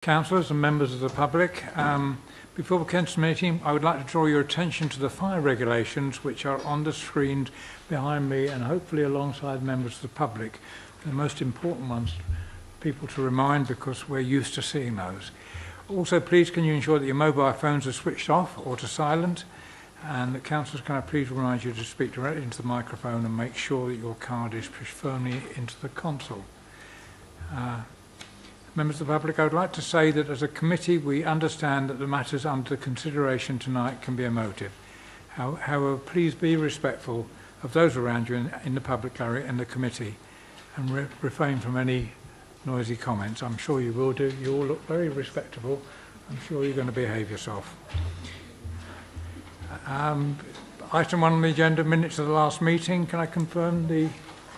Councillors and members of the public, before we commence the meeting, I would like to draw your attention to the fire regulations which are on the screen behind me and hopefully alongside members of the public. The most important ones, people to remind because we're used to seeing those. Also, please can you ensure that your mobile phones are switched off or to silent, and that councillors can I please remind you to speak directly into the microphone and make sure that your card is pushed firmly into the console. Members of the public, I would like to say that as a committee we understand that the matters under consideration tonight can be emotive. However, please be respectful of those around you in the public area and the committee and refrain from any noisy comments. I'm sure you will do. You all look very respectable. I'm sure you're going to behave yourself. Item 1 on the agenda, minutes of the last meeting. Can I confirm the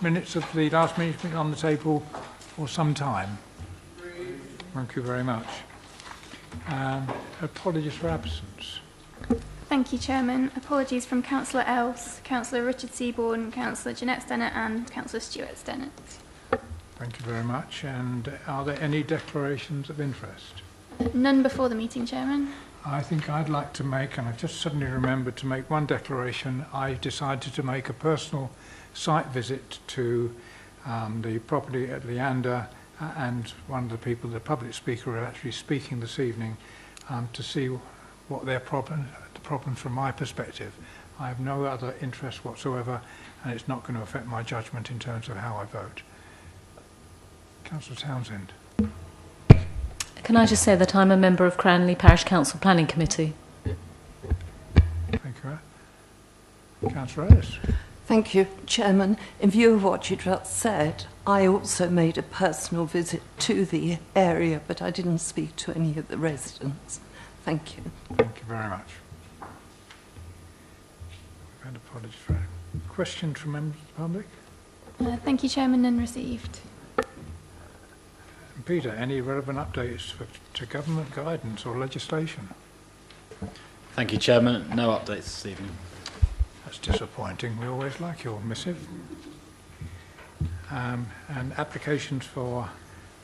minutes of the last meeting on the table for some time? Thank you very much. Apologies for absence. Thank you, Chairman. Apologies from Councillor Else, Councillor Richard Seaborn, Councillor Jeanette Stennett and Councillor Stuart Stennett. Thank you very much. And are there any declarations of interest? None before the meeting, Chairman. I think I'd like to make, and I've just suddenly remembered to make one declaration. I decided to make a personal site visit to the property at Leander, and one of the people, the public speaker, are actually speaking this evening to see what the problems from my perspective. I have no other interest whatsoever, and it's not going to affect my judgment in terms of how I vote. Councillor Townsend. Can I just say that I'm a member of Cranley Parish Council Planning Committee? Thank you. Councillor Ellis. Thank you, Chairman. In view of what you just said, I also made a personal visit to the area, but I didn't speak to any of the residents. Thank you. Thank you very much. We've had apologies for that. Questions from members of the public? Thank you, Chairman. None received. Peter, any relevant updates to government guidance or legislation? Thank you, Chairman. No updates this evening. That's disappointing. We always like your missive. And applications for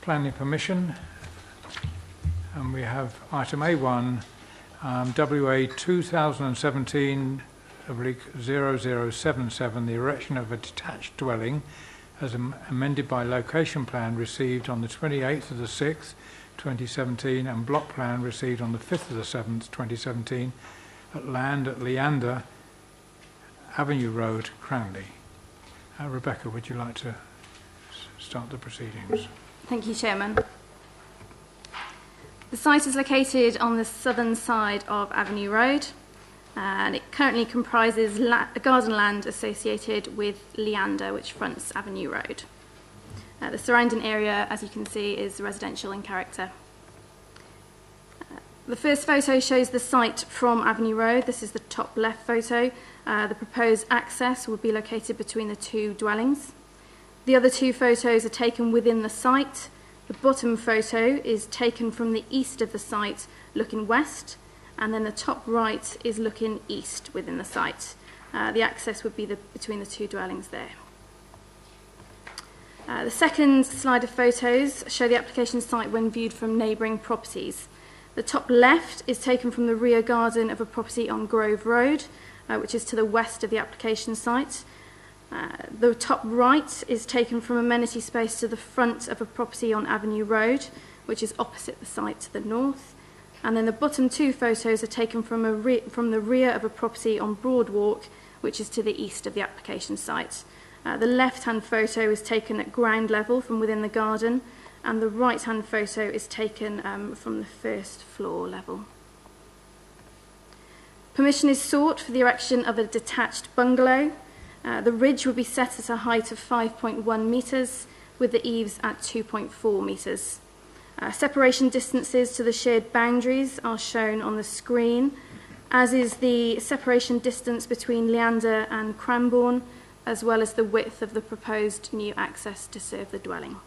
planning permission. And we have item A1, WA 2017-0077, the erection of a detached dwelling as amended by location plan received on the 28th of the 6th, 2017, and block plan received on the 5th of the 7th, 2017, at land at Leander Avenue Road, Cranley. Rebecca, would you like to start the proceedings? Thank you, Chairman. The site is located on the southern side of Avenue Road, and it currently comprises garden land associated with Leander, which fronts Avenue Road. The surrounding area, as you can see, is residential in character. The first photo shows the site from Avenue Road. This is the top left photo. The proposed access will be located between the two dwellings. The other two photos are taken within the site. The bottom photo is taken from the east of the site, looking west, and then the top right is looking east within the site. The access would be between the two dwellings there. The second slide of photos show the application site when viewed from neighbouring properties. The top left is taken from the rear garden of a property on Grove Road, which is to the west of the application site. The top right is taken from amenity space to the front of a property on Avenue Road, which is opposite the site to the north. And then the bottom two photos are taken from the rear of a property on Broadwalk, which is to the east of the application site. The left-hand photo is taken at ground level from within the garden, and the right-hand photo is taken from the first floor level. Permission is sought for the erection of a detached bungalow. The ridge will be set at a height of 5.1 metres, with the eaves at 2.4 metres. Separation distances to the shared boundaries are shown on the screen, as is the separation distance between Leander and Cranbourne, as well as the width of the proposed new access to serve the dwelling.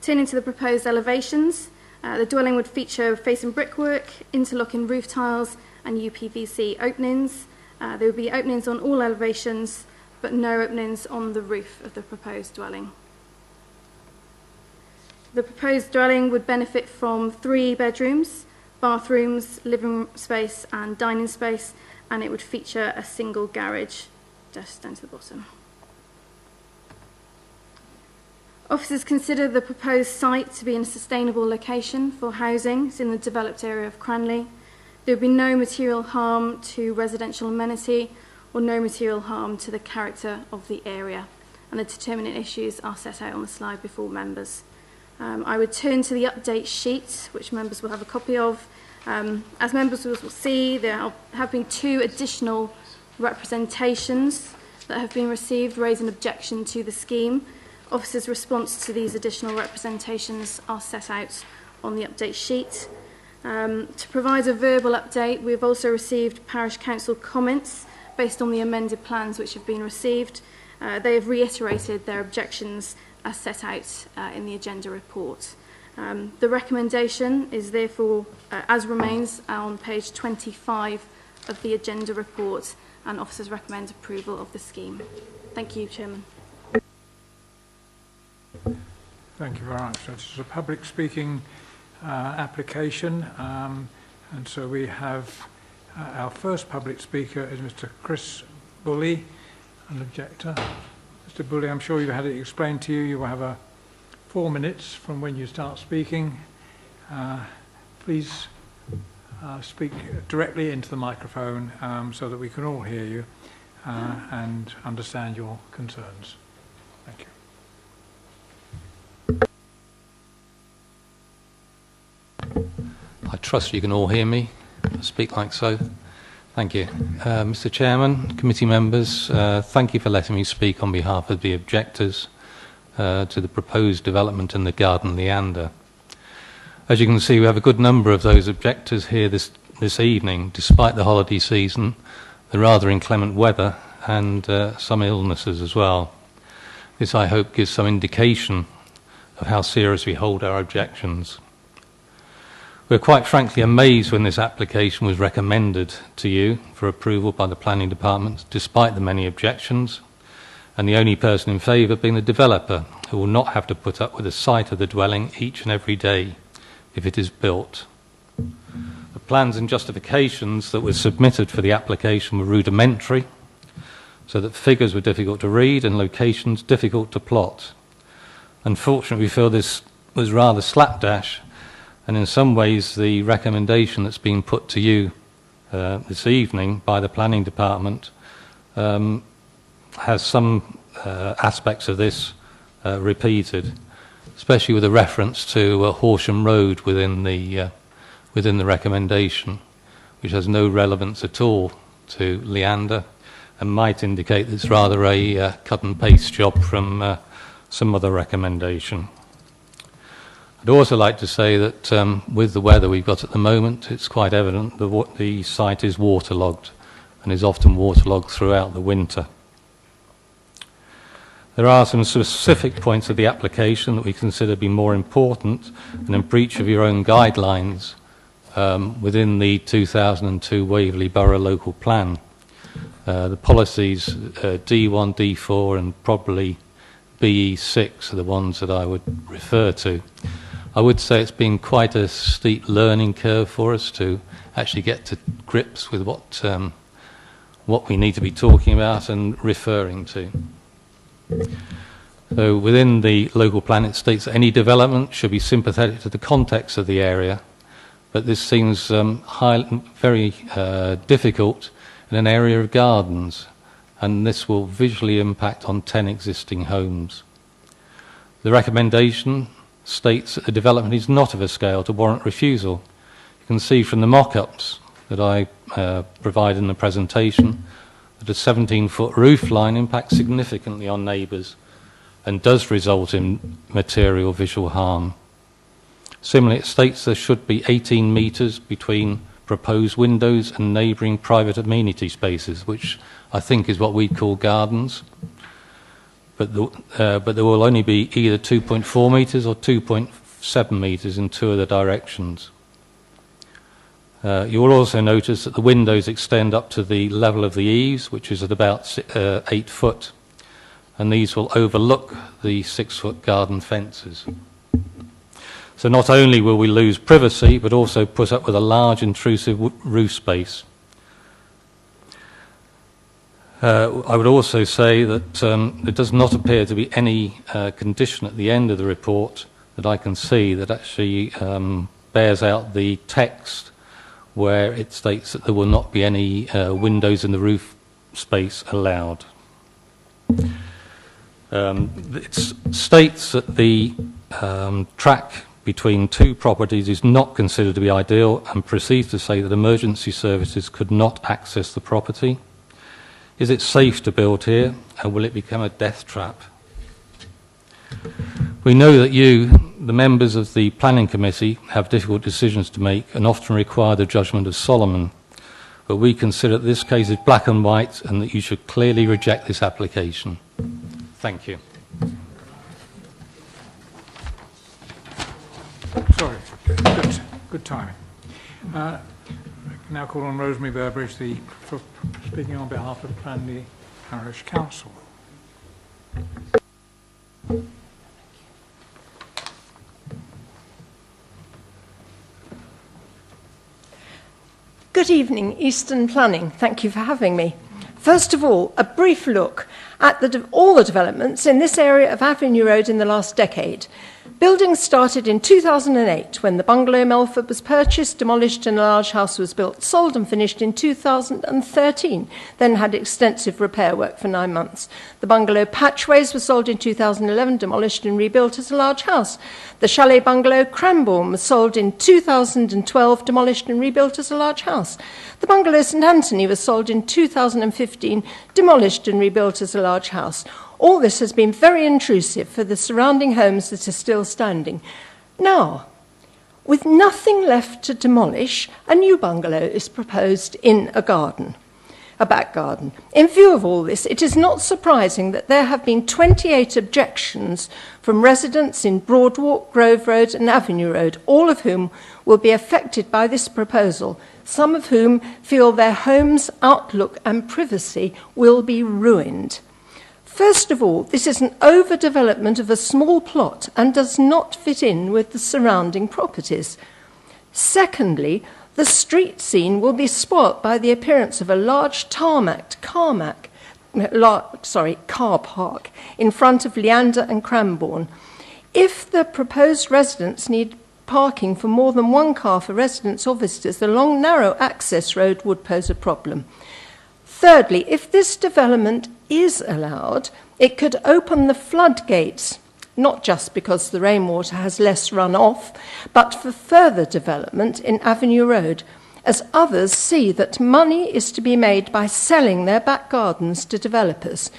Turning to the proposed elevations, the dwelling would feature facing brickwork, interlocking roof tiles and UPVC openings. There would be openings on all elevations, but no openings on the roof of the proposed dwelling. The proposed dwelling would benefit from 3 bedrooms, bathrooms, living space and dining space, and it would feature a single garage just down to the bottom. Officers consider the proposed site to be in a sustainable location for housing. It's in the developed area of Cranley. There would be no material harm to residential amenity or no material harm to the character of the area. And the determinant issues are set out on the slide before members. I would turn to the update sheet, which members will have a copy of. As members will see, there have been 2 additional representations that have been received raising objection to the scheme. Officers' response to these additional representations are set out on the update sheet. To provide a verbal update, we've also received Parish Council comments based on the amended plans which have been received. They have reiterated their objections as set out in the agenda report. The recommendation is therefore, as remains, on page 25 of the agenda report, and officers recommend approval of the scheme. Thank you, Chairman. Thank you very much. So this is a public speaking application, and so we have our first public speaker is Mr. Chris Bully, an objector. Mr. Bully, I'm sure you've had it explained to you. You will have 4 minutes from when you start speaking. Please speak directly into the microphone so that we can all hear you and understand your concerns. Thank you. I trust you can all hear me. I speak like so. Thank you. Mr. Chairman, committee members, thank you for letting me speak on behalf of the objectors to the proposed development in the Garden Leander. As you can see, we have a good number of those objectors here this evening, despite the holiday season, the rather inclement weather, and some illnesses as well. This, I hope, gives some indication of how serious we hold our objections. We're quite frankly amazed when this application was recommended to you for approval by the Planning Department, despite the many objections, and the only person in favour being the developer, who will not have to put up with the site of the dwelling each and every day if it is built. The plans and justifications that were submitted for the application were rudimentary, so that figures were difficult to read and locations difficult to plot. Unfortunately, we feel this was rather slapdash, and in some ways the recommendation that's been put to you this evening by the Planning Department has some aspects of this repeated, especially with a reference to Horsham Road within the recommendation, which has no relevance at all to Leander and might indicate that it's rather a cut and paste job from some other recommendation. I'd also like to say that with the weather we've got at the moment, it's quite evident that the site is waterlogged and is often waterlogged throughout the winter. There are some specific points of the application that we consider to be more important and in breach of your own guidelines within the 2002 Waverley Borough Local Plan. The policies D1, D4 and probably BE6 are the ones that I would refer to. I would say it's been quite a steep learning curve for us to actually get to grips with what we need to be talking about and referring to. So within the local plan it states that any development should be sympathetic to the context of the area, but this seems very difficult in an area of gardens, and this will visually impact on 10 existing homes. The recommendation states that the development is not of a scale to warrant refusal. You can see from the mock-ups that I provide in the presentation that a 17-foot roof line impacts significantly on neighbours and does result in material visual harm. Similarly, it states there should be 18 metres between proposed windows and neighbouring private amenity spaces, which I think is what we call gardens. But there will only be either 2.4 metres or 2.7 metres in 2 of the directions. You will also notice that the windows extend up to the level of the eaves, which is at about 8 foot, and these will overlook the 6-foot garden fences. So not only will we lose privacy, but also put up with a large intrusive roof space. I would also say that there does not appear to be any condition at the end of the report that I can see that actually bears out the text where it states that there will not be any windows in the roof space allowed. It states that the track between two properties is not considered to be ideal and proceeds to say that emergency services could not access the property. Is it safe to build here, and will it become a death trap? We know that you, the members of the Planning Committee, have difficult decisions to make and often require the judgment of Solomon, but we consider that this case is black and white and that you should clearly reject this application. Thank you. Sorry, good timing. Now call on Rosemary Burbridge, for speaking on behalf of the Cranley Parish Council. Good evening, Eastern Planning. Thank you for having me. First of all, a brief look at all the developments in this area of Avenue Road in the last decade. Building started in 2008 when the Bungalow Melford was purchased, demolished and a large house was built, sold and finished in 2013, then had extensive repair work for 9 months. The Bungalow Patchways was sold in 2011, demolished and rebuilt as a large house. The Chalet Bungalow Cranbourne was sold in 2012, demolished and rebuilt as a large house. The Bungalow St Anthony was sold in 2015, demolished and rebuilt as a large house. All this has been very intrusive for the surrounding homes that are still standing. Now, with nothing left to demolish, a new bungalow is proposed in a garden, a back garden. In view of all this, it is not surprising that there have been 28 objections from residents in Broadwalk, Grove Road and Avenue Road, all of whom will be affected by this proposal, some of whom feel their home's outlook and privacy will be ruined. First of all, this is an overdevelopment of a small plot and does not fit in with the surrounding properties. Secondly, the street scene will be spoilt by the appearance of a large car park in front of Leander and Cranbourne. If the proposed residents need parking for more than one car for residents or visitors, the long, narrow access road would pose a problem. Thirdly, if this development is allowed, it could open the floodgates, not just because the rainwater has less runoff, but for further development in Avenue Road, as others see that money is to be made by selling their back gardens to developers.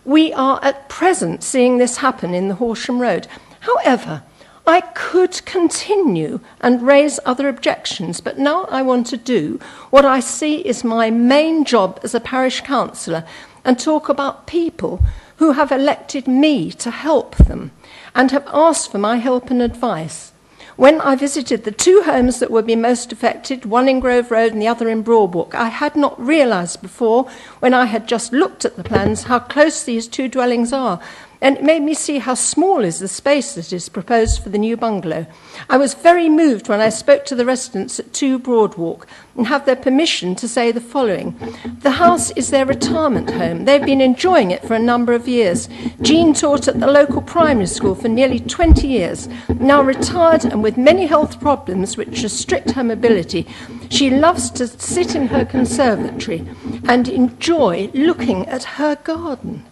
We are at present seeing this happen in the Horsham Road. However, I could continue and raise other objections, but now I want to do what I see is my main job as a parish councillor and talk about people who have elected me to help them and have asked for my help and advice. When I visited the two homes that would be most affected, one in Grove Road and the other in Broadwalk, I had not realised before, when I had just looked at the plans, how close these two dwellings are. And it made me see how small is the space that is proposed for the new bungalow. I was very moved when I spoke to the residents at 2 Broadwalk and have their permission to say the following. The house is their retirement home. They've been enjoying it for a number of years. Jean taught at the local primary school for nearly 20 years. Now retired and with many health problems which restrict her mobility, she loves to sit in her conservatory and enjoy looking at her garden.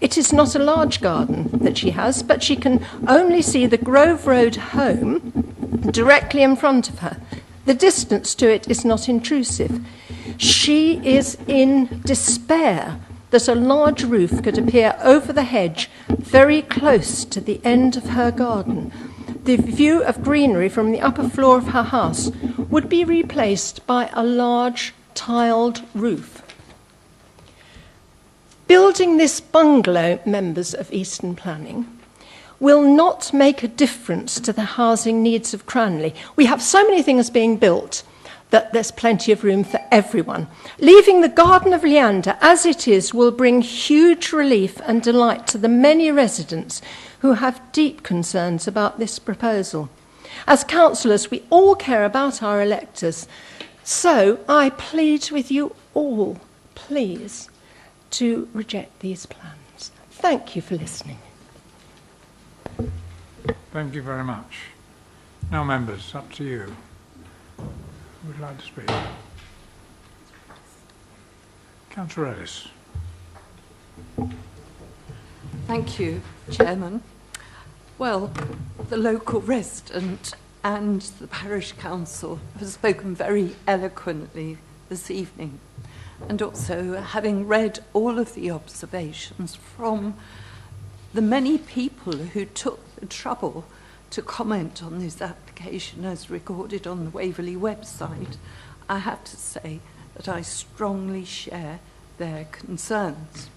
It is not a large garden that she has, but she can only see the Grove Road home directly in front of her. The distance to it is not intrusive. She is in despair that a large roof could appear over the hedge very close to the end of her garden. The view of greenery from the upper floor of her house would be replaced by a large tiled roof. Building this bungalow, members of Eastern Planning, will not make a difference to the housing needs of Cranley. We have so many things being built that there's plenty of room for everyone. Leaving the Garden of Leander as it is will bring huge relief and delight to the many residents who have deep concerns about this proposal. As councillors, we all care about our electors. So I plead with you all, please, to reject these plans. Thank you for listening. Thank you very much. Now, members, up to you. Who would like to speak? Councillor Ellis. Thank you, Chairman. Well, the local resident and the parish council have spoken very eloquently this evening. And also, having read all of the observations from the many people who took the trouble to comment on this application as recorded on the Waverley website, I have to say that I strongly share their concerns.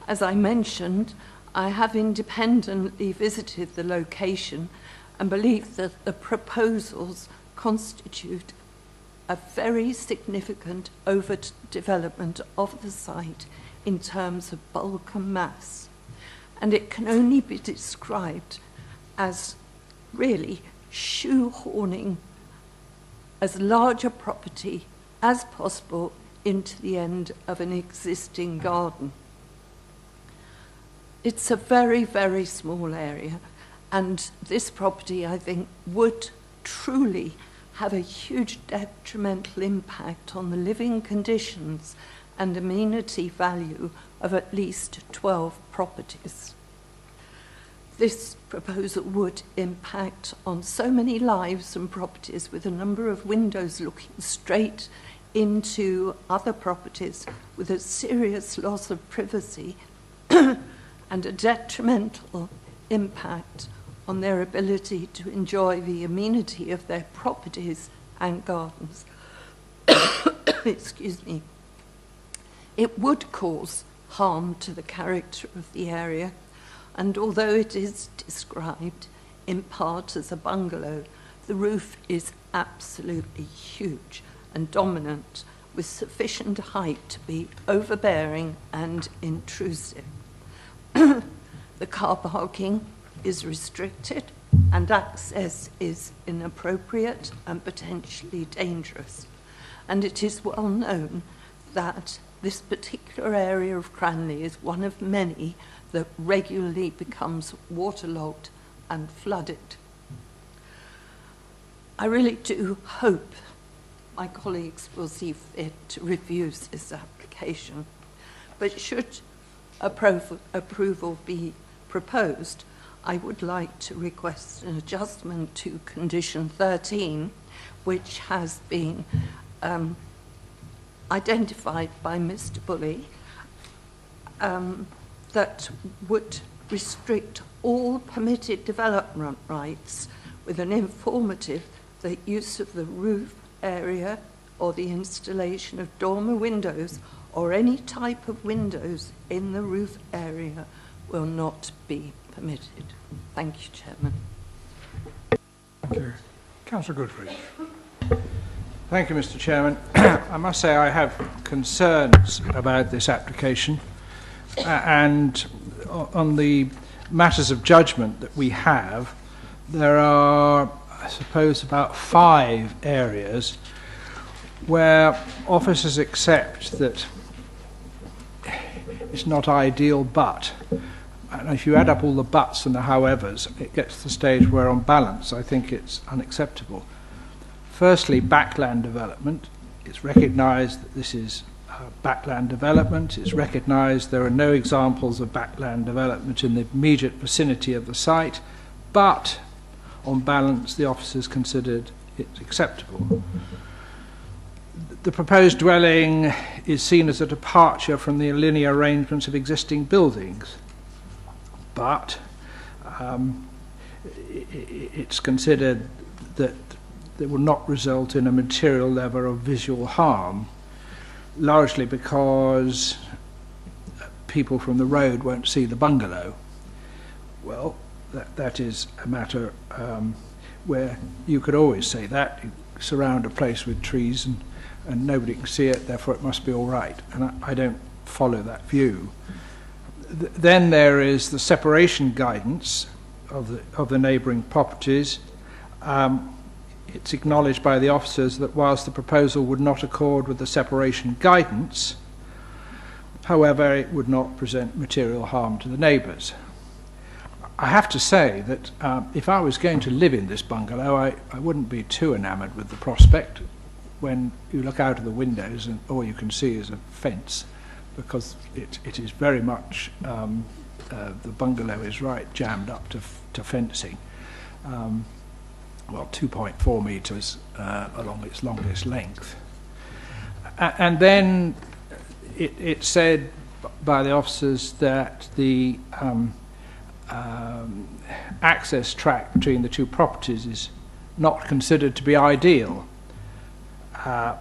As I mentioned, I have independently visited the location and believe that the proposals constitute a very significant overdevelopment of the site in terms of bulk and mass. And it can only be described as really shoehorning as large a property as possible into the end of an existing garden. It's a very, very small area, and this property, I think, would truly have a huge detrimental impact on the living conditions and amenity value of at least 12 properties. This proposal would impact on so many lives and properties, with a number of windows looking straight into other properties, with a serious loss of privacy and a detrimental impact on their ability to enjoy the amenity of their properties and gardens. Excuse me. It would cause harm to the character of the area, and although it is described in part as a bungalow, the roof is absolutely huge and dominant, with sufficient height to be overbearing and intrusive. The car parking is restricted and access is inappropriate and potentially dangerous. And it is well known that this particular area of Cranley is one of many that regularly becomes waterlogged and flooded. I really do hope my colleagues will see fit to review this application, but should approval be proposed, I would like to request an adjustment to condition 13, which has been identified by Mr. Bully, that would restrict all permitted development rights, with an informative that use of the roof area or the installation of dormer windows or any type of windows in the roof area will not be permitted. Thank you, Chairman. Thank you. Councillor Goodrich. Thank you, Mr. Chairman. I must say I have concerns about this application, and on the matters of judgment that we have, there are, I suppose, about 5 areas where officers accept that it's not ideal, but, and if you add up all the buts and the howevers, it gets to the stage where, on balance, I think it's unacceptable. Firstly, backland development. It's recognised that this is backland development. It's recognised there are no examples of backland development in the immediate vicinity of the site, but on balance, the officers considered it acceptable. The proposed dwelling is seen as a departure from the linear arrangements of existing buildings, but it's considered that it will not result in a material level of visual harm, largely because people from the road won't see the bungalow. Well, that is a matter where you could always say that. You surround a place with trees and nobody can see it, therefore it must be all right. And I don't follow that view. Then there is the separation guidance of the neighbouring properties. It's acknowledged by the officers that whilst the proposal would not accord with the separation guidance, however, it would not present material harm to the neighbours. I have to say that if I was going to live in this bungalow, I wouldn't be too enamoured with the prospect when you look out of the windows and all you can see is a fence, because it is very much, the bungalow is right jammed up to fencing. Well, 2.4 metres along its longest length. And then it said by the officers that the access track between the two properties is not considered to be ideal,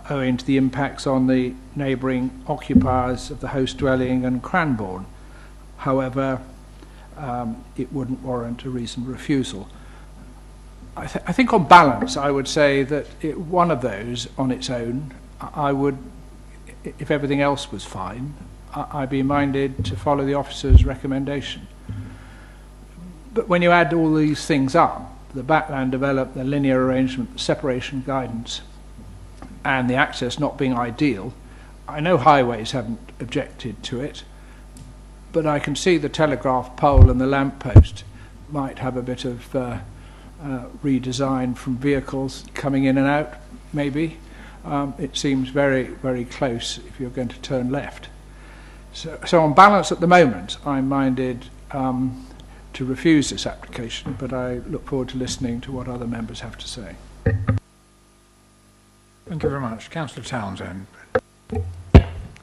owing to the impacts on the neighbouring occupiers of the host dwelling and Cranbourne. However, it wouldn't warrant a reasoned refusal. I think on balance I would say that one of those on its own, I would, if everything else was fine, I'd be minded to follow the officer's recommendation. But when you add all these things up, the backland development, the linear arrangement, the separation guidance, and the access not being ideal, I know highways haven't objected to it, but I can see the telegraph pole and the lamppost might have a bit of redesign from vehicles coming in and out, maybe. It seems very, very close if you're going to turn left. So on balance at the moment, I'm minded to refuse this application, but I look forward to listening to what other members have to say. Thank you very much. Councillor Townsend.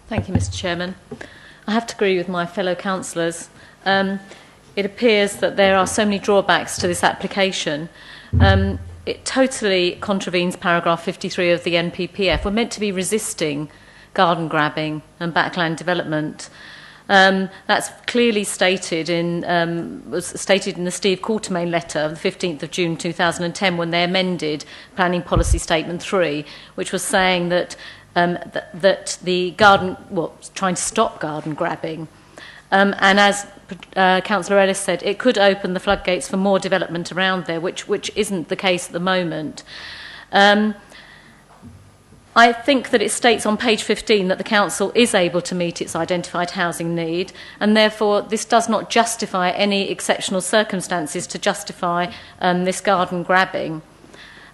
Thank you, Mr. Chairman. I have to agree with my fellow councillors. It appears that there are so many drawbacks to this application. It totally contravenes paragraph 53 of the NPPF. We're meant to be resisting garden grabbing and backland development. That's clearly stated was stated in the Steve Quartermain letter of the 15th of June 2010 when they amended Planning Policy Statement 3, which was saying that that the garden, trying to stop garden grabbing. And as Councillor Ellis said, it could open the floodgates for more development around there, which isn't the case at the moment. I think that it states on page 15 that the council is able to meet its identified housing need, and therefore this does not justify any exceptional circumstances to justify this garden grabbing.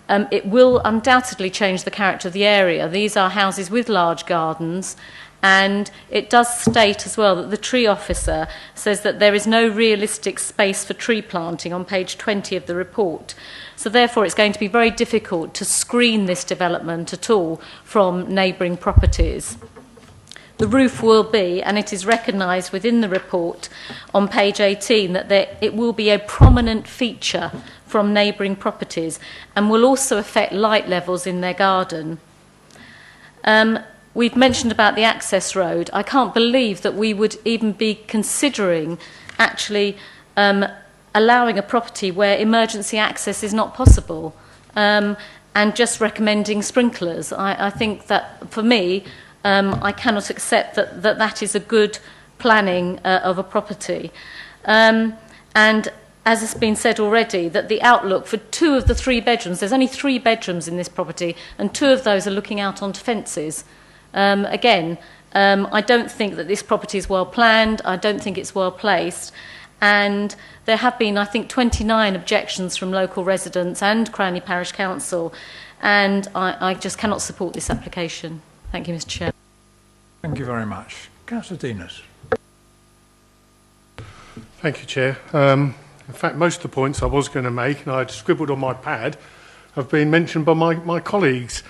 It will undoubtedly change the character of the area. These are houses with large gardens, and it does state as well that the tree officer says that there is no realistic space for tree planting on page 20 of the report. So therefore it's going to be very difficult to screen this development at all from neighbouring properties. The roof will be, and it is recognised within the report on page 18, that it will be a prominent feature from neighbouring properties and will also affect light levels in their garden. We've mentioned about the access road. I can't believe that we would even be considering actually allowing a property where emergency access is not possible and just recommending sprinklers. I think that, for me, I cannot accept that is a good planning of a property. And as has been said already, that the outlook for 2 of the 3 bedrooms, there's only 3 bedrooms in this property, and 2 of those are looking out onto fences. Again, I don't think that this property is well planned. I don't think it's well placed. And there have been, I think, 29 objections from local residents and Cranley Parish Council, and I just cannot support this application. Thank you, Mr. Chair. Thank you very much. Councillor Denis. Thank you, Chair. In fact, most of the points I was going to make, and I'd scribbled on my pad, have been mentioned by my colleagues.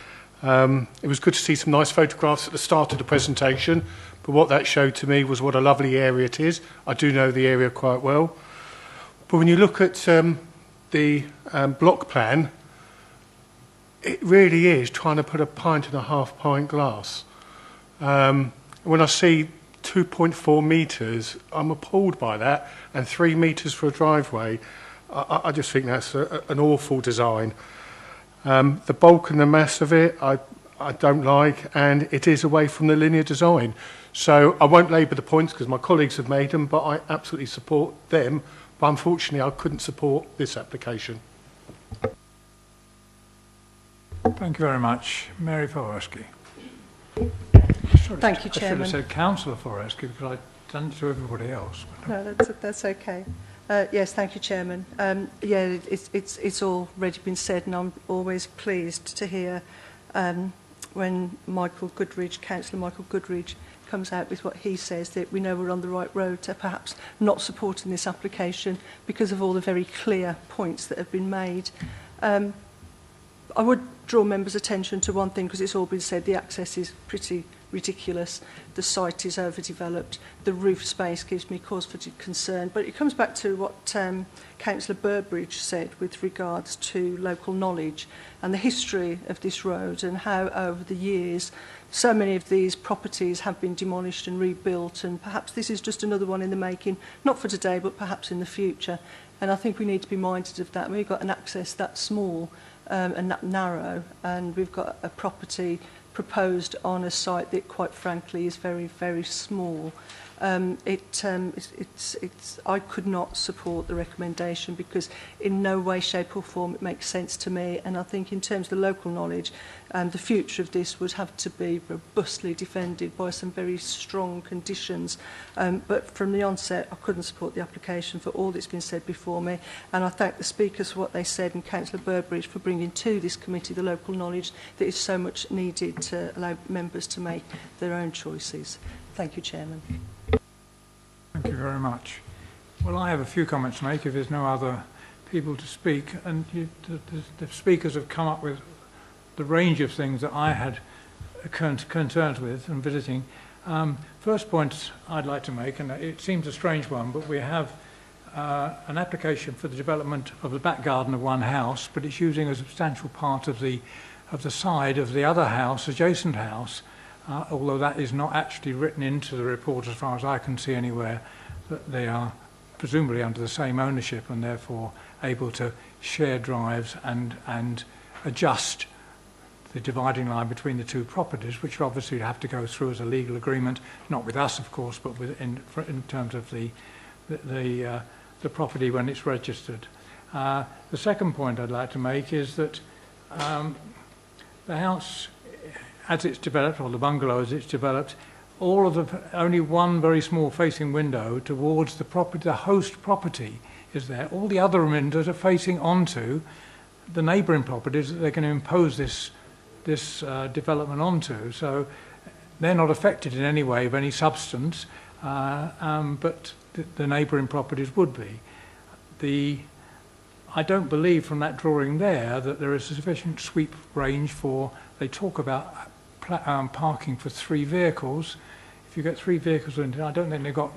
It was good to see some nice photographs at the start of the presentation, but what that showed to me was what a lovely area it is. I do know the area quite well. But when you look at the block plan, it really is trying to put a pint in a half-pint glass. When I see 2.4 metres, I'm appalled by that, and 3 metres for a driveway. I just think that's an awful design. The bulk and the mass of it, I don't like, and it is away from the linear design. So I won't labour the points because my colleagues have made them, but I absolutely support them. But unfortunately, I couldn't support this application. Thank you very much. Mary Forresky. Thank you, I should Chairman. have said Councillor Forresky because I'd done it to everybody else. No, that's okay. Yes, thank you, Chairman. Yeah, it's already been said, and I'm always pleased to hear when Councillor Michael Goodridge comes out with what he says, that we know we're on the right road to perhaps not supporting this application because of all the very clear points that have been made. I would draw members' attention to one thing, because it's all been said, the access is pretty ridiculous, the site is overdeveloped, the roof space gives me cause for concern, but it comes back to what Councillor Burbridge said with regards to local knowledge and the history of this road, and how over the years so many of these properties have been demolished and rebuilt, and perhaps this is just another one in the making, not for today but perhaps in the future. And I think we need to be minded of that. We've got an access that small and that narrow, and we've got a property proposed on a site that, quite frankly, is very, very small. I could not support the recommendation, because in no way, shape or form it makes sense to me, and I think in terms of the local knowledge, the future of this would have to be robustly defended by some very strong conditions. But from the onset, I couldn't support the application for all that's been said before me, and I thank the speakers for what they said, and Councillor Burbridge for bringing to this committee the local knowledge that is so much needed to allow members to make their own choices. Thank you, Chairman. Thank you very much. Well, I have a few comments to make if there's no other people to speak, and the speakers have come up with the range of things that I had concerns with and visiting. First point I'd like to make, and it seems a strange one, but we have an application for the development of the back garden of one house, but it's using a substantial part of the side of the other house, adjacent house, although that is not actually written into the report as far as I can see anywhere, that they are presumably under the same ownership and therefore able to share drives and adjust the dividing line between the two properties, which obviously have to go through as a legal agreement, not with us, of course, but in terms of the property when it's registered. The second point I'd like to make is that the house, as it's developed, or the bungalow as it's developed, only one very small facing window towards the property, the host property, is there. All the other windows are facing onto the neighbouring properties that they're going to impose this development onto. So they're not affected in any way of any substance, but the neighbouring properties would be. I don't believe from that drawing there that there is a sufficient sweep range for. They talk about parking for 3 vehicles. If you get 3 vehicles in, I don't think they've got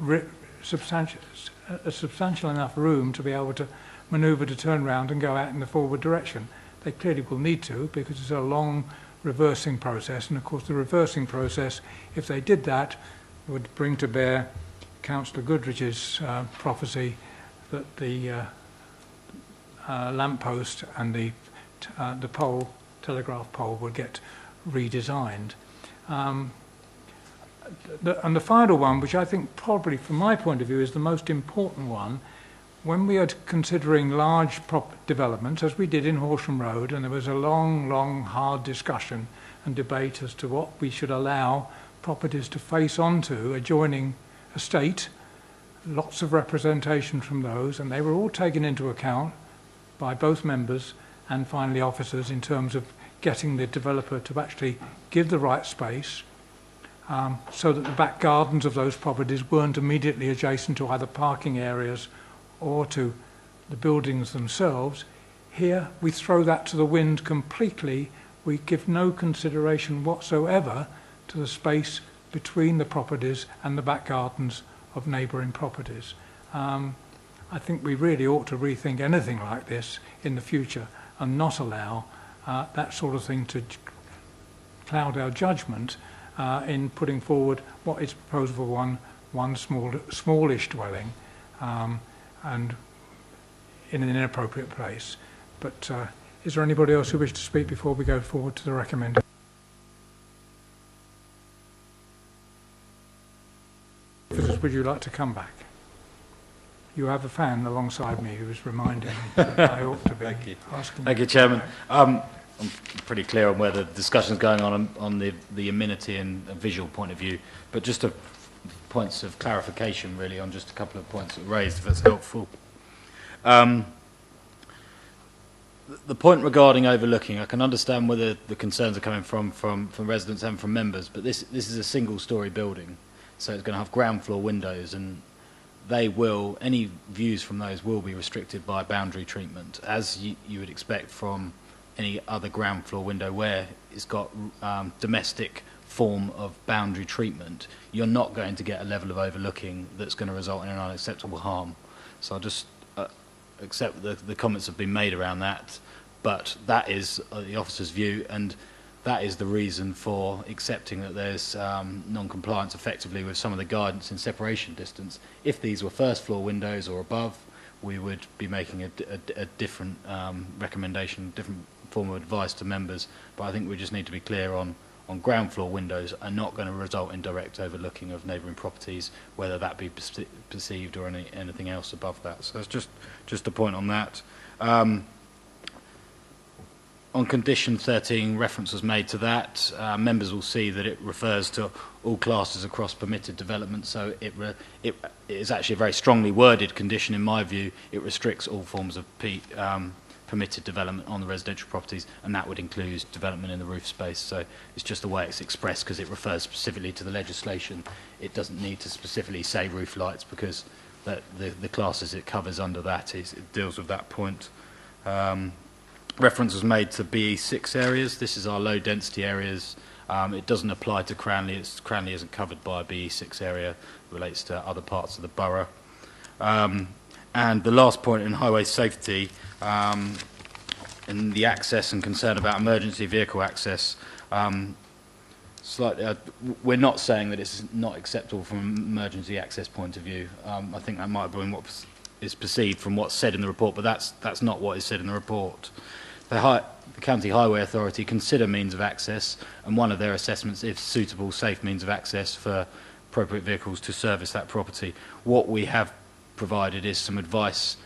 substantial enough room to be able to manoeuvre to turn round and go out in the forward direction. They clearly will need to, because it's a long reversing process, and of course the reversing process, if they did that, would bring to bear Councillor Goodridge's prophecy that the lamppost and the telegraph pole would get redesigned. And the final one, which I think probably from my point of view is the most important one, when we are considering large developments, as we did in Horsham Road, and there was a long, hard discussion and debate as to what we should allow properties to face onto adjoining estate, lots of representation from those, and they were all taken into account by both members and finally officers in terms of getting the developer to actually give the right space, so that the back gardens of those properties weren't immediately adjacent to either parking areas or to the buildings themselves. Here we throw that to the wind completely. We give no consideration whatsoever to the space between the properties and the back gardens of neighbouring properties. I think we really ought to rethink anything like this in the future and not allow that sort of thing to cloud our judgment in putting forward what is proposed for one smallish dwelling and in an inappropriate place. But is there anybody else who wishes to speak before we go forward to the recommendation? Would you like to come back? You have a fan alongside me who is reminding me that I ought to be asking. Thank you, Chairman. I'm pretty clear on where the discussion's going on the amenity and a visual point of view, but just points of clarification really on just a couple of points that were raised, if that's helpful. The point regarding overlooking, I can understand where the concerns are coming from residents and from members, but this is a single-storey building, so it's going to have ground floor windows, and any views from those will be restricted by boundary treatment, as you would expect from any other ground floor window where it's got domestic form of boundary treatment. You're not going to get a level of overlooking that's going to result in an unacceptable harm. So I'll just accept the comments have been made around that, but that is the officer's view, and that is the reason for accepting that there's non-compliance effectively with some of the guidance in separation distance. If these were first floor windows or above, we would be making a different recommendation, different form of advice to members, but I think we just need to be clear on ground floor windows are not going to result in direct overlooking of neighbouring properties, whether that be perceived or anything else above that. So that's just a point on that. On condition 13, reference was made to that. Members will see that it refers to all classes across permitted development, so it is actually a very strongly worded condition in my view. It restricts all forms of permitted development on the residential properties, and that would include development in the roof space. So it's just the way it's expressed because it refers specifically to the legislation. It doesn't need to specifically say roof lights because the classes it covers under that it deals with that point. Reference was made to BE6 areas. This is our low density areas. It doesn't apply to Cranley. Cranley isn't covered by a BE6 area. It relates to other parts of the borough. And the last point in highway safety, in the access and concern about emergency vehicle access, we're not saying that it's not acceptable from an emergency access point of view. I think that might have been what is perceived from what's said in the report, but that's not what is said in the report. The County Highway Authority consider means of access, and one of their assessments is suitable, safe means of access for appropriate vehicles to service that property. What we have provided is some advice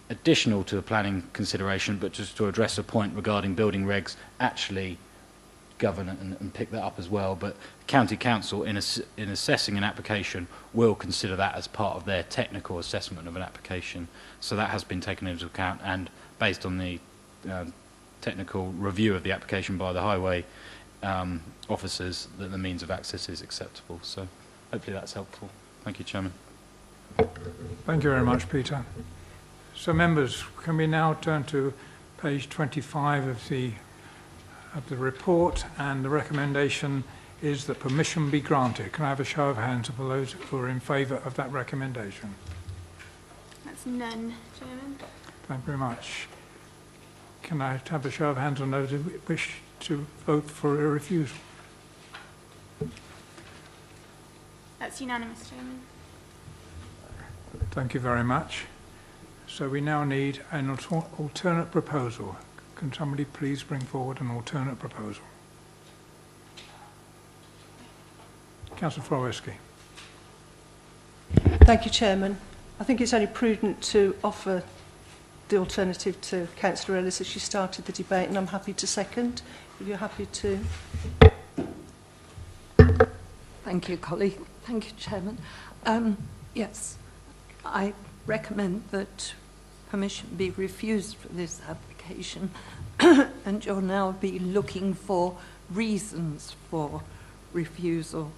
additional to a planning consideration, but just to address a point regarding building regs actually govern and pick that up as well. But County Council, in assessing an application, will consider that as part of their technical assessment of an application. So that has been taken into account, and based on the technical review of the application by the highway officers, that the means of access is acceptable. So hopefully that's helpful. Thank you, Chairman. Thank you very much, Peter. So members, can we now turn to page 25 of the report, and the recommendation is that permission be granted. Can I have a show of hands of those who are in favour of that recommendation? That's none, Chairman. Thank you very much. Can I have a show of hands on those who wish to vote for a refusal? That's unanimous, Chairman. Thank you very much. So we now need an alternate proposal. Can somebody please bring forward an alternate proposal? Councillor Florowski. Thank you, Chairman. I think it's only prudent to offer the alternative to Councillor Ellis as she started the debate, and I'm happy to second, if you're happy to. Thank you, colleague. Thank you, Chairman. Yes, I recommend that permission be refused for this application and you'll now be looking for reasons for refusal.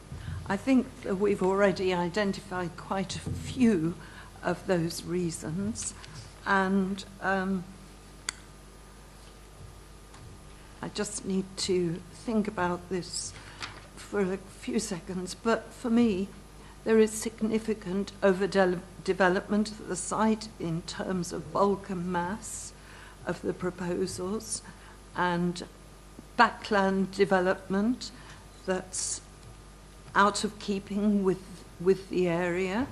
I think that we've already identified quite a few of those reasons, and I just need to think about this for a few seconds, but for me there is significant overdevelopment of the site in terms of bulk and mass of the proposals, and backland development that's out of keeping with the area,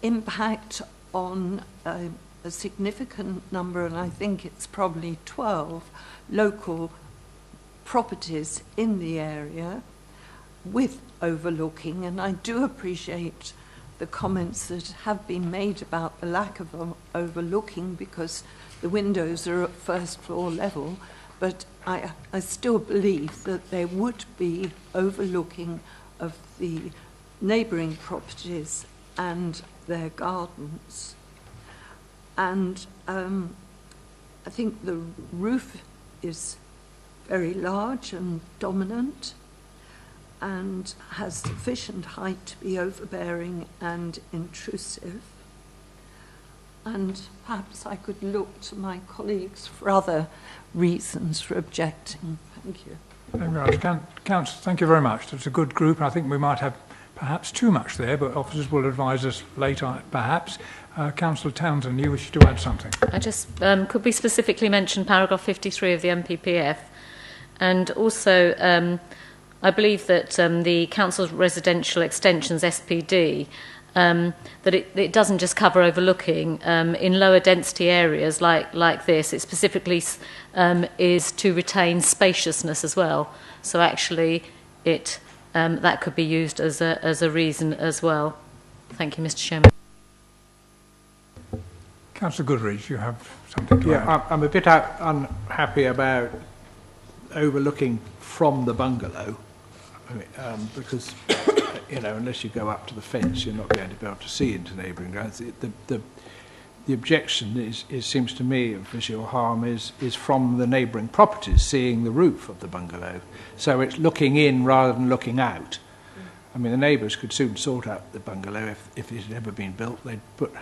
impact on a significant number, and I think it's probably 12 local properties in the area with overlooking. And I do appreciate the comments that have been made about the lack of overlooking because the windows are at first floor level, but I still believe that there would be overlooking of the neighbouring properties and their gardens. And I think the roof is very large and dominant and has sufficient height to be overbearing and intrusive. And perhaps I could look to my colleagues for other reasons for objecting. Thank you. Thank you very much. Councillor, thank you very much. That's a good group. I think we might have perhaps too much there, but officers will advise us later, perhaps. Councillor Townsend, you wish to add something? I just could we specifically mention paragraph 53 of the MPPF, and also I believe that the Council's Residential Extensions SPD, that it doesn't just cover overlooking. In lower density areas like this, it specifically is to retain spaciousness as well. So actually, that could be used as a reason as well. Thank you, Mr. Chairman. Councillor Goodridge, you have something to add? Yeah, I'm a bit unhappy about overlooking from the bungalow, because, unless you go up to the fence, you're not going to be able to see into neighbouring grounds. The objection seems to me of visual harm is from the neighbouring properties, seeing the roof of the bungalow. So it's looking in rather than looking out. I mean, the neighbours could soon sort out the bungalow if it had ever been built. They'd put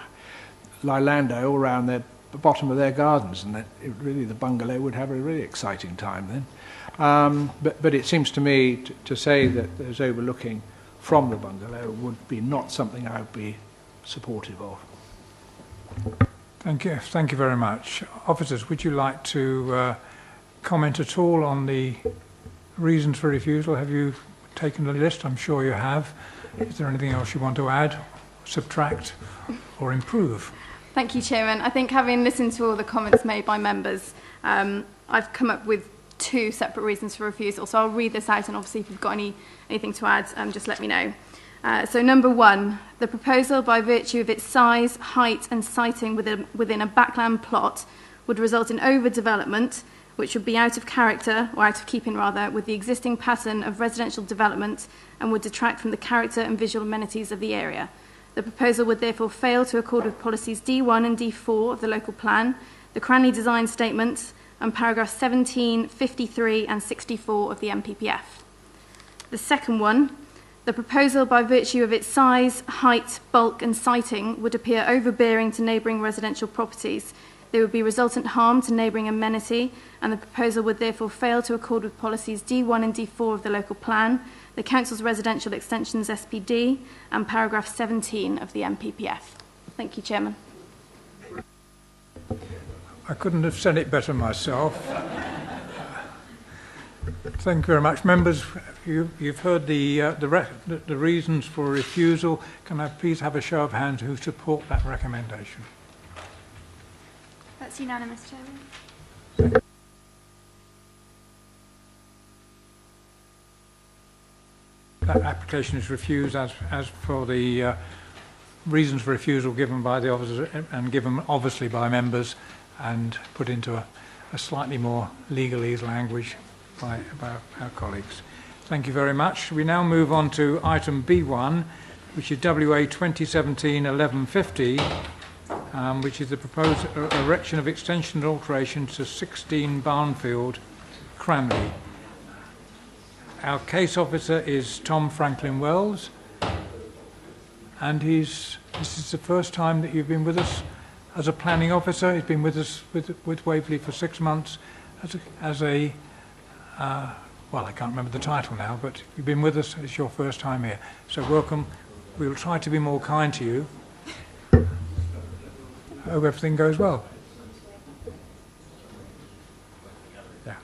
Lilando all around the bottom of their gardens, and really the bungalow would have a really exciting time then. But it seems to me to say that there's overlooking from the bungalow would be not something I would be supportive of. Thank you very much. Officers, would you like to comment at all on the reasons for refusal? Have you taken the list? I'm sure you have. Is there anything else you want to add, subtract, or improve? Thank you, Chairman. I think having listened to all the comments made by members, I've come up with 2 separate reasons for refusal. So I'll read this out, and obviously if you've got anything to add, just let me know. So number 1, the proposal by virtue of its size, height and siting within a backland plot would result in overdevelopment, which would be out of character, or out of keeping rather, with the existing pattern of residential development and would detract from the character and visual amenities of the area. The proposal would therefore fail to accord with policies D1 and D4 of the local plan, the Cranley Design Statement, and paragraphs 17, 53 and 64 of the MPPF. The second one, the proposal by virtue of its size, height, bulk and siting would appear overbearing to neighbouring residential properties. There would be resultant harm to neighbouring amenity, and the proposal would therefore fail to accord with policies D1 and D4 of the local plan, the Council's Residential Extensions SPD, and paragraph 17 of the MPPF. Thank you, Chairman. I couldn't have said it better myself. Thank you very much. Members, you've heard the reasons for refusal. Can I please have a show of hands who support that recommendation? That's unanimous, Chairman. That application is refused as for the reasons for refusal given by the officers and given obviously by members, and put into a slightly more legalese language by our colleagues. Thank you very much. We now move on to item B1, which is WA 2017-1150, which is the proposed erection of extension and alterations to 16 Barnfield, Cranley. Our case officer is Tom Franklin Wells, and this is the first time that you've been with us as a planning officer. He's been with us with Waverley for 6 months as a well, I can't remember the title now, but you've been with us. It's your first time here, so welcome. We will try to be more kind to you. I hope everything goes well. Yeah.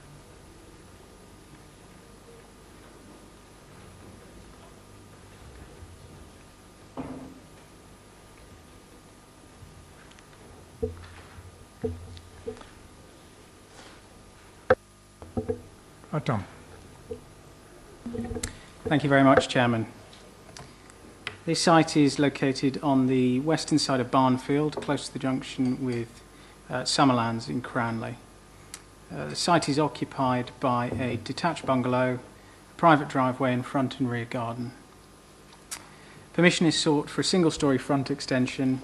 Right, Tom. Thank you very much, Chairman. This site is located on the western side of Barnfield, close to the junction with Summerlands in Cranley. The site is occupied by a detached bungalow, a private driveway and front and rear garden. Permission is sought for a single-storey front extension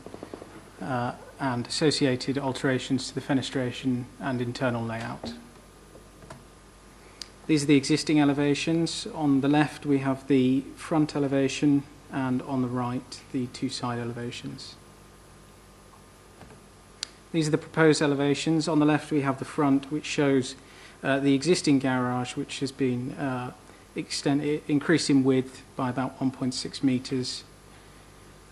and associated alterations to the fenestration and internal layout. These are the existing elevations. On the left we have the front elevation and on the right the two side elevations. These are the proposed elevations. On the left we have the front, which shows the existing garage, which has been increased in width by about 1.6 metres.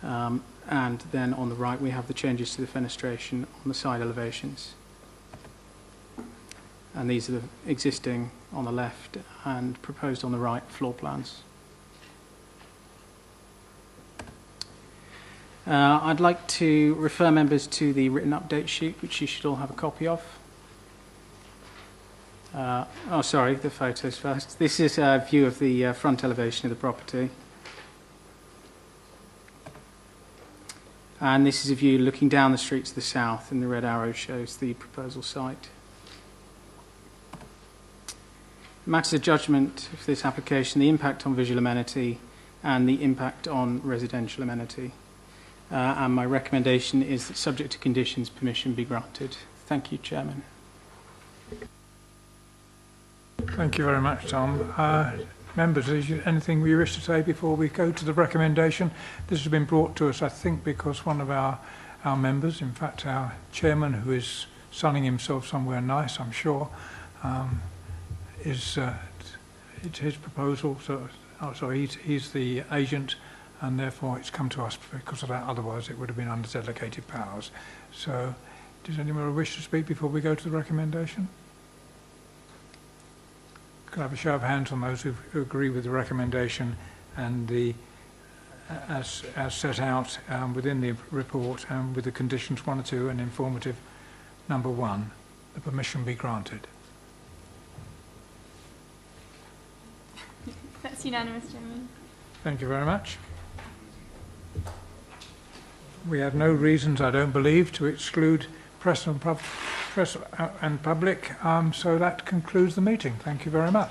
And then on the right we have the changes to the fenestration on the side elevations. And these are the existing on the left and proposed on the right floor plans. I'd like to refer members to the written update sheet, which you should all have a copy of. The photos first. This is a view of the front elevation of the property. And this is a view looking down the street to the south, and the red arrow shows the proposal site. Matters of judgment of this application, the impact on visual amenity and the impact on residential amenity. And my recommendation is that, subject to conditions, permission be granted. Thank you, Chairman. Thank you very much, Tom. Members, is there anything you wish to say before we go to the recommendation? This has been brought to us, I think, because one of our members, in fact our chairman, who is sunning himself somewhere nice, I'm sure, it's his proposal. He's the agent, and therefore it's come to us because of that. Otherwise it would have been under delegated powers. So does anyone wish to speak before we go to the recommendation? Can I have a show of hands on those who agree with the recommendation and as set out within the report, and with the conditions 1 or 2 and informative number 1, the permission be granted? That's unanimous, Chairman. Thank you very much. We have no reasons, I don't believe, to exclude press and public, so that concludes the meeting. Thank you very much.